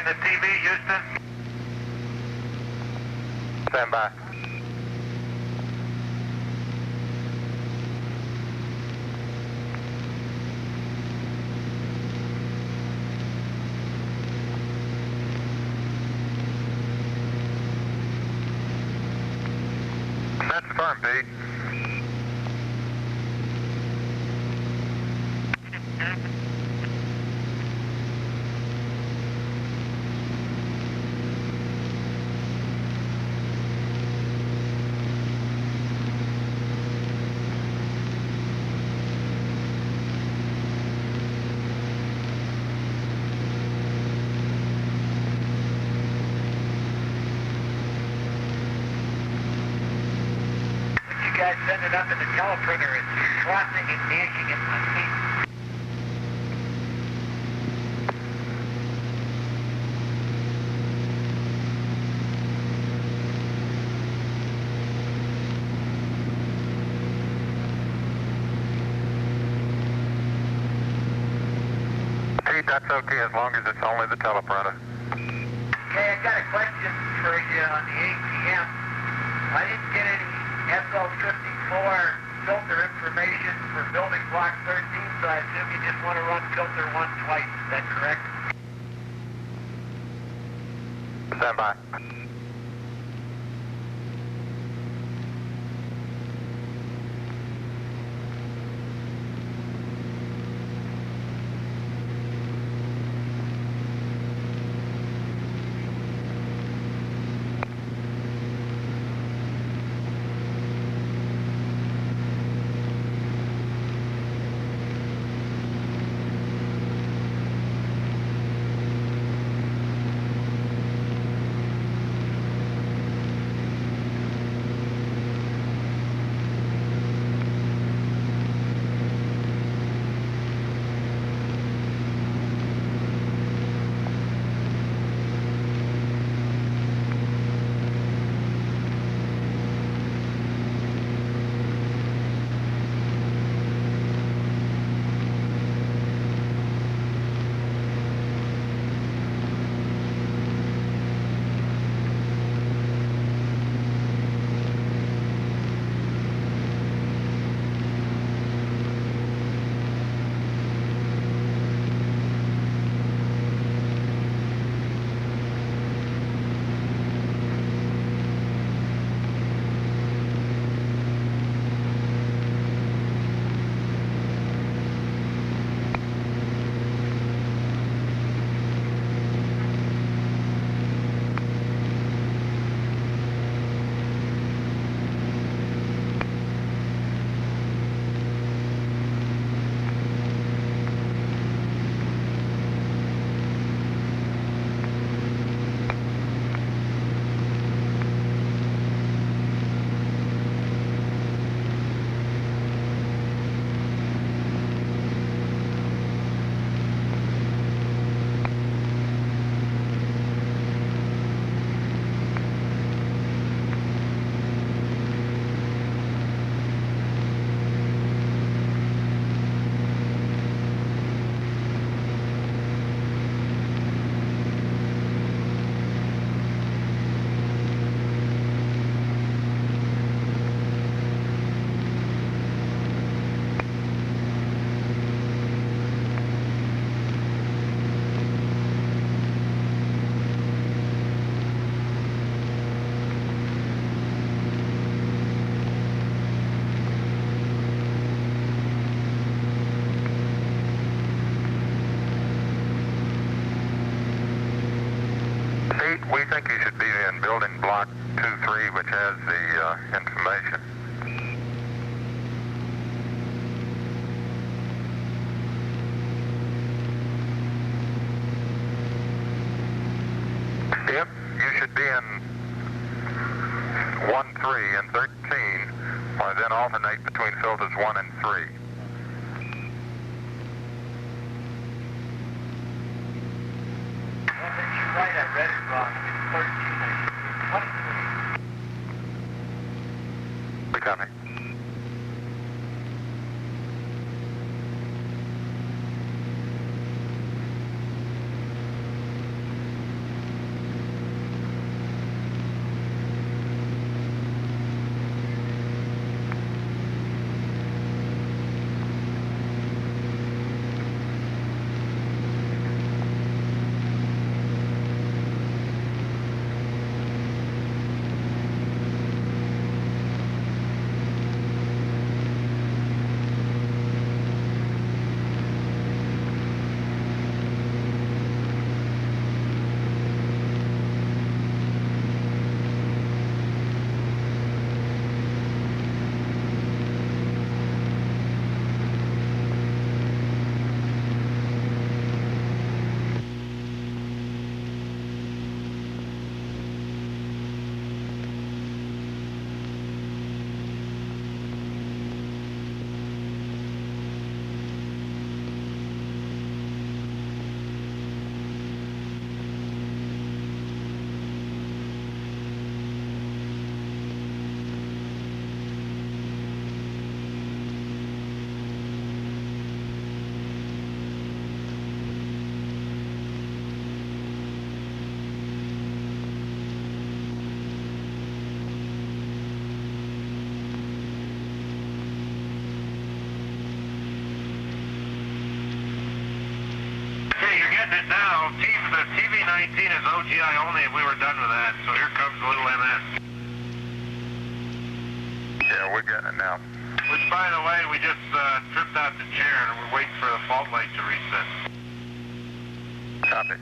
the TV, Houston. Stand by. That's firm, Pete. You guys send it up in the teleprinter, it's frothing and gnashing at my feet. Pete, that's okay as long as it's only the teleprinter. Okay, I got a question for you on the ATM. I didn't get any SL54 filter information for building block 13, so I assume you just want to run filter 1 twice. Is that correct? Stand by. Pete, we think you should be in building block 2-3, which has the information. Yep, you should be in 1-3 and 13, or then alternate between filters 1 and 3. Well, then you're right, I read it wrong. It's 13, 23. Becoming. getting it now. The TV-19 is OGI only if we were done with that. So here comes the little MS. Yeah, we're getting it now. Which, by the way, we just tripped out the chair and we're waiting for the fault light to reset. Copy.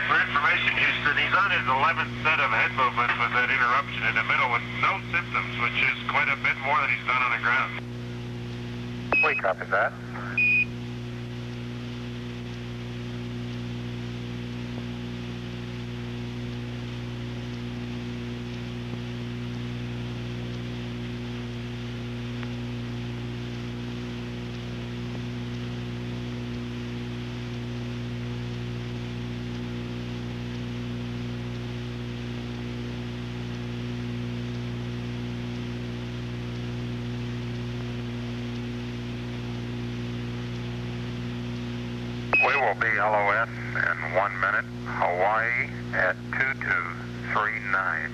For information, Houston, he's on his 11th set of head movements with that interruption in the middle with no symptoms, which is quite a bit more than he's done on the ground. We copy that. We will be LOS in 1 minute. Hawaii at 2239.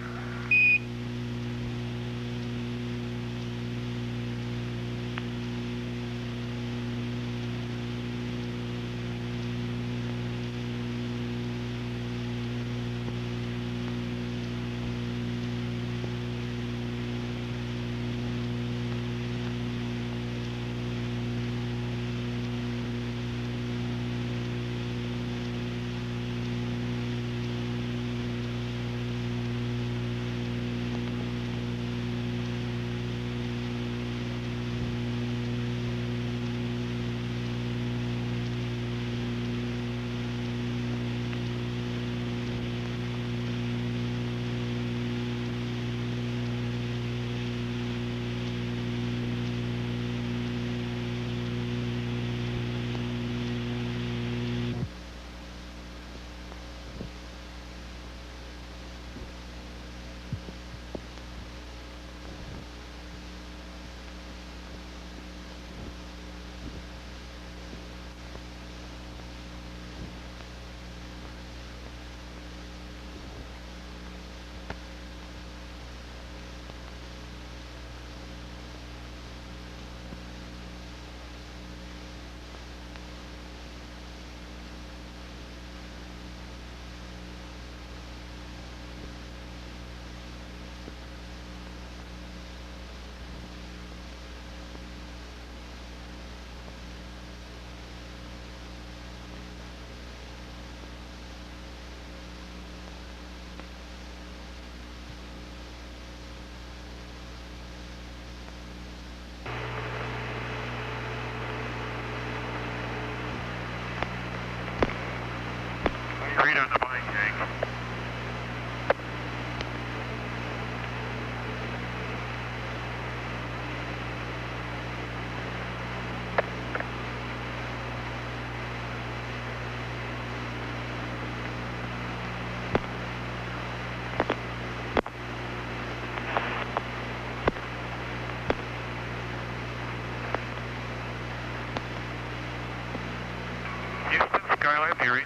you read?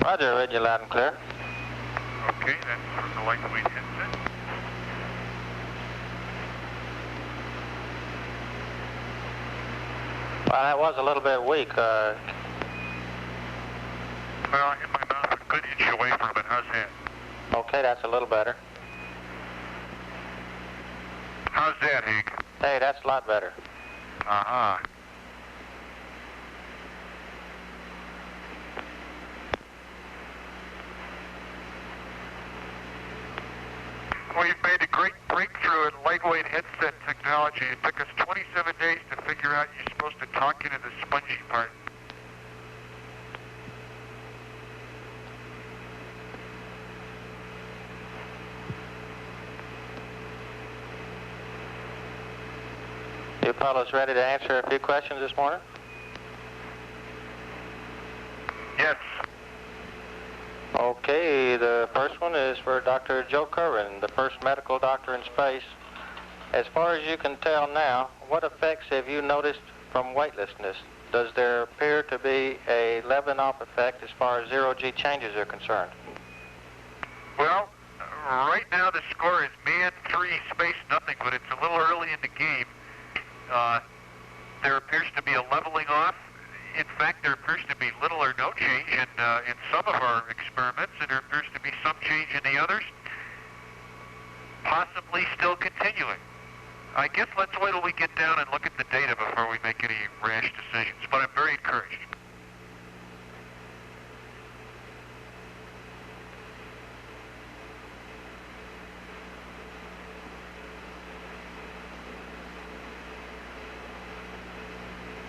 Roger, I read you loud and clear. Okay, that's from the lightweight headset. Well, that was a little bit weak. Well, in my mouth, a good inch away from it. How's that? Okay, that's a little better. How's that, Hank? Hey, that's a lot better. Uh-huh. Well, you've made a great breakthrough in lightweight headset technology. It took us 27 days to figure out you're supposed to talk into the spongy part. You fellows ready to answer a few questions this morning? Yes. Okay, the first one is for Dr. Joe Curran, the first medical doctor in space. As far as you can tell now, what effects have you noticed from weightlessness? Does there appear to be a leveling off effect as far as zero-G changes are concerned? Well, right now the score is man 3, space nothing, but it's a little early in the game. There appears to be a leveling off. In fact, there appears to be little or no change in some of our experiments, and there appears to be some change in the others, possibly still continuing. I guess let's wait till we get down and look at the data before we make any rash decisions, but I'm very encouraged.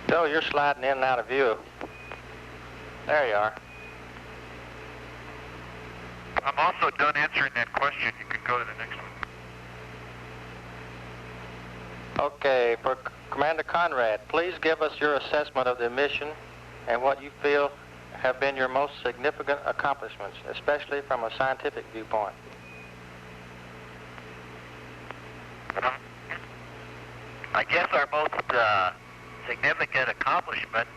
Joe, you're sliding in and out of view. There you are. I'm also done answering that question. You can go to the next one. Okay, for Commander Conrad, please give us your assessment of the mission and what you feel have been your most significant accomplishments, especially from a scientific viewpoint. I guess our most significant accomplishment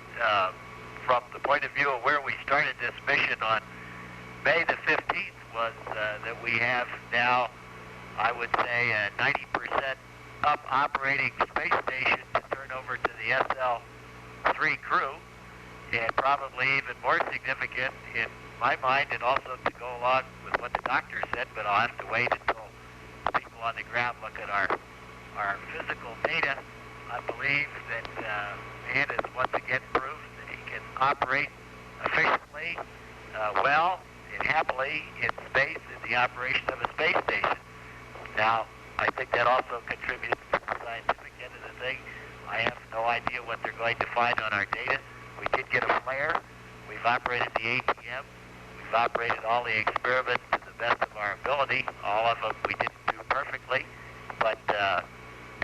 from the point of view of where we started this mission on May the 15th was that we have now, I would say, a 90% up operating space station to turn over to the SL-3 crew, and probably even more significant in my mind, and also to go along with what the doctor said, but I'll have to wait until people on the ground look at our physical data. I believe that man has once again proved that he can operate efficiently, well, and happily in space in the operation of a space station. Now, I think that also contributes to the scientific end of the thing. I have no idea what they're going to find on our data. We did get a flare. We've operated the ATM. We've operated all the experiments to the best of our ability. All of them we didn't do perfectly, but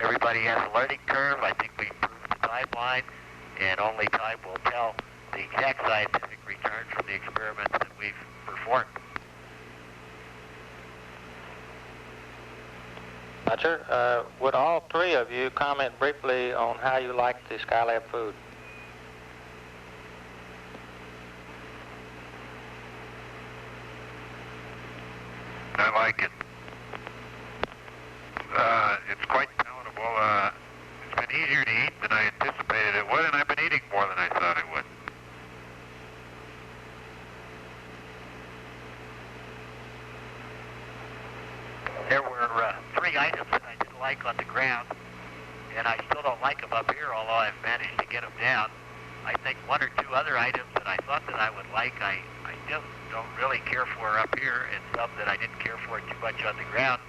everybody has a learning curve. I think we improved the timeline, and only time will tell the exact scientific return from the experiments that we've performed. Roger. Would all three of you comment briefly on how you like the Skylab food? I like it. It's quite palatable. It's been easier to eat than I anticipated it would, and I've been eating more than I thought I would. There were 3 items that I didn't like on the ground, and I still don't like them up here, although I've managed to get them down. I think 1 or 2 other items that I thought that I would like, I don't really care for up here, and some that I didn't care for too much on the ground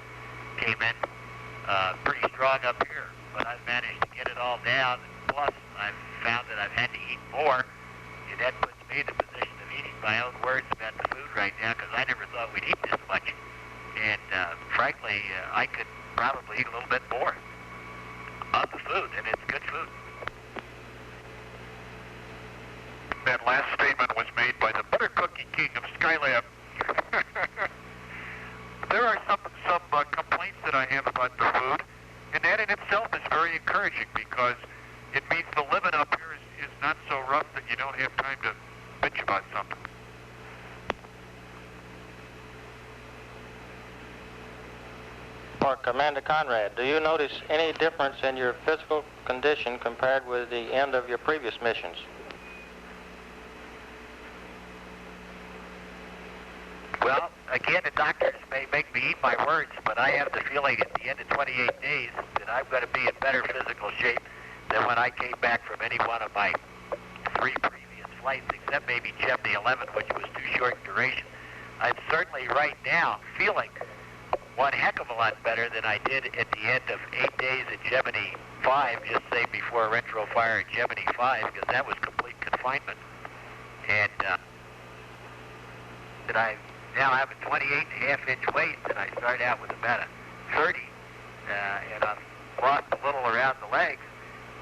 came in pretty strong up here. But I've managed to get it all down, plus I've found that I've had to eat more, and that puts me in the position of eating my own words about the food right now, because I never thought we'd eat this much. And frankly, I could probably eat a little bit more of the food, and it's good food. That last statement was made by the butter cookie king of Skylab. There are some complaints that I have about the food, and that in itself is very encouraging, because it means the living up here is not so rough that you don't have time to bitch about something. Commander Conrad, do you notice any difference in your physical condition compared with the end of your previous missions? Well, again, the doctors may make me eat my words, but I have the feeling at the end of 28 days that I'm going to be in better physical shape than when I came back from any one of my 3 previous flights, except maybe Gemini 11, which was too short in duration. I'm certainly right now feeling one heck of a lot better than I did at the end of 8 days at Gemini 5, just say before retro fire at Gemini 5, because that was complete confinement. And that I now have a 28.5-inch waist, and I started out with about a 30, and I've lost a little around the legs.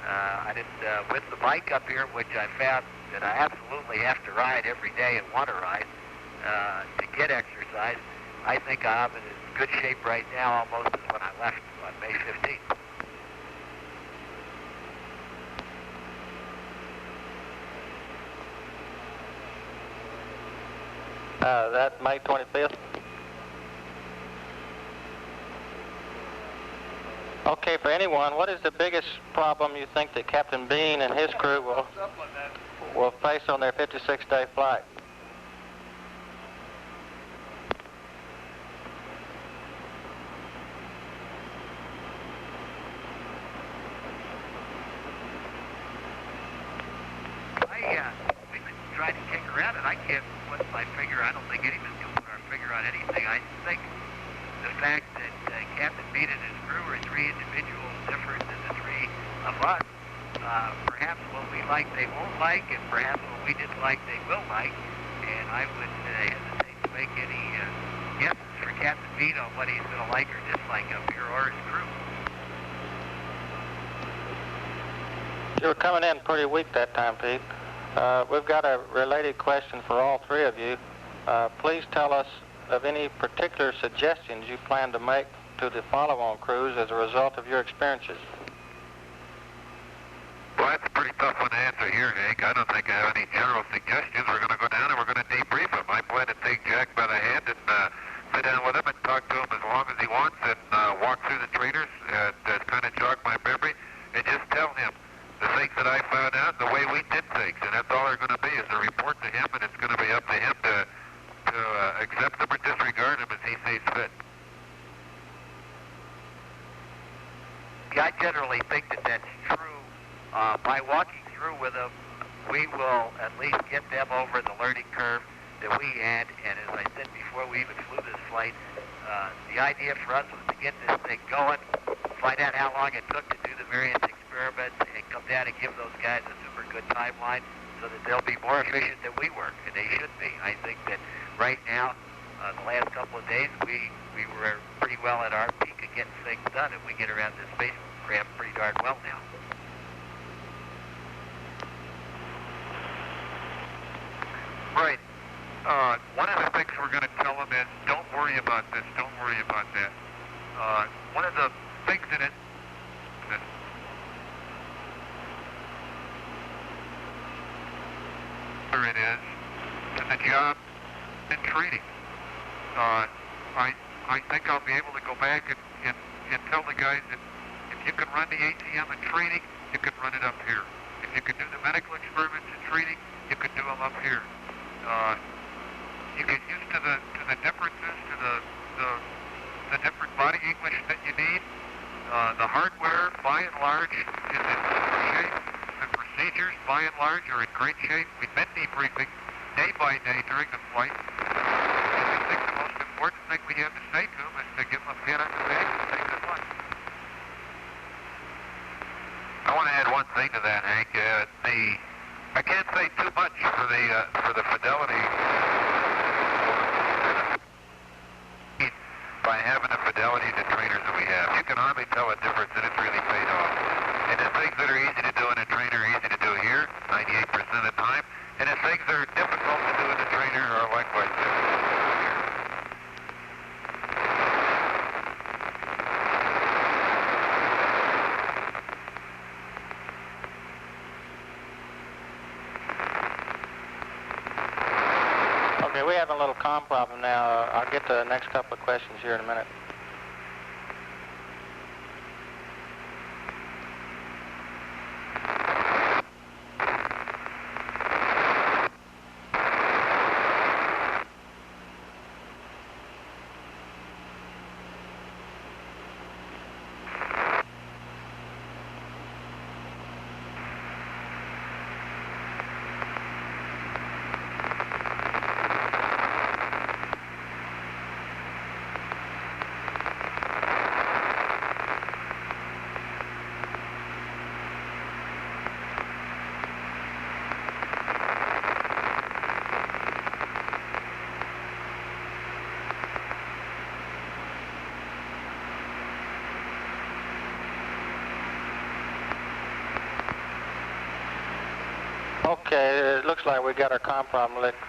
I did with the bike up here, which I found that I absolutely have to ride every day and want to ride to get exercise. I think I'm in as good shape right now almost as when I left on May 15th. That May 25th? Okay, for anyone, what is the biggest problem you think that Captain Bean and his crew will face on their 56-day flight? We've been trying to kick around it. I can't put my finger. I don't think anyone's going to put our finger on anything. I think the fact that Captain Bean and his crew are 3 individuals different than the 3 of us. Perhaps what we like they won't like, and perhaps what we didn't like they will like. And I would hesitate to make any guesses for Captain Bean on what he's going to like or dislike up here, or his crew. You were coming in pretty weak that time, Pete. We've got a related question for all 3 of you. Please tell us of any particular suggestions you plan to make to the follow-on crews as a result of your experiences. Well, that's a pretty tough one to answer here, Hank. I don't think I have any general suggestions. We're going to go down and we're going to debrief him. I plan to take Jack by the hand and sit down with him and talk to him as long as he wants and walk through the trainers and kind of jog my memory and just tell him the things that I found out, the way we did things, and that's all they're going to be is a report to him, and it's going to be up to him to accept them or disregard them as he sees fit. I generally think that that's true. By walking through with them, we will at least get them over the learning curve that we had, and as I said before we even flew this flight, the idea for us was to get this thing going, find out how long it took to do the various experiments, and come down and give those guys a super good timeline so that they'll be more efficient than we were, and they should be. I think that right now, the last couple of days, we were pretty well at our peak of getting things done, and we get around this spacecraft pretty darn well now. Right. One of the things we're going to tell them is, don't worry about this, don't worry about that. One of the things in it, it is to the job and training. I think I'll be able to go back and tell the guys that if you can run the ATM in training, you can run it up here. If you can do the medical experiments in training, you can do them up here. You get used to the differences, to the different body English that you need. The hardware, by and large, is in good shape. The procedures, by and large, are in great shape. We've been debriefing day by day during the flight. And I think the most important thing we have to say to them is to give them a pat on the back and say good luck. I want to add one thing to that, Hank. I can't say too much for the fidelity by having the fidelity to trainers that we have. You can hardly tell a difference, and it's really paid off. And the things that are easy to do in a trainer are easy to do here, 98% of the time, and the things that are difficult to do in a trainer are likewise difficult to do here. Okay, we have a little comm problem now. I'll get to the next couple of questions here in a minute. Okay, it looks like we got our comm problem licked.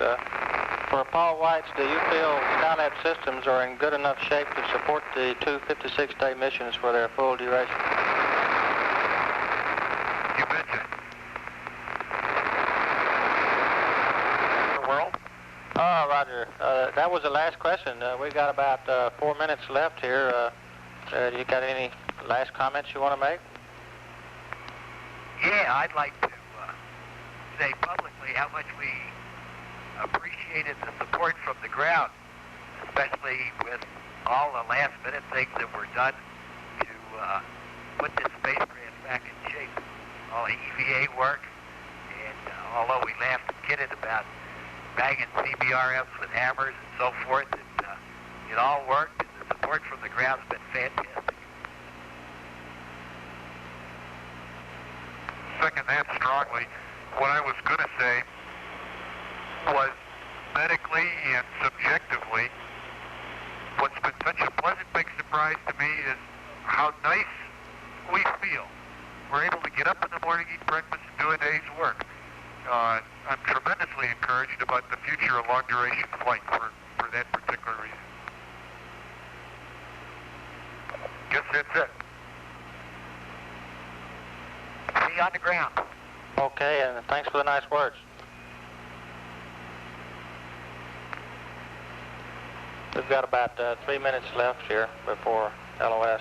For Paul Whites, do you feel Skylab systems are in good enough shape to support the 2 56-day missions for their full duration? You betcha. World? Oh, Roger. That was the last question. We got about 4 minutes left here. You got any last comments you want to make? Yeah, I'd like to say publicly how much we appreciated the support from the ground, especially with all the last-minute things that were done to put this spacecraft back in shape. All the EVA work, and although we laughed and kidded about banging CBRMs with hammers and so forth, it all worked, and the support from the ground's been fantastic. Second that strongly. What I was going to say was medically and subjectively, what's been such a pleasant big surprise to me is how nice we feel. We're able to get up in the morning, eat breakfast, and do a day's work. I'm tremendously encouraged about the future of long-duration flight for that particular reason. Guess that's it. See you on the ground. Okay, and thanks for the nice words. We've got about 3 minutes left here before LOS.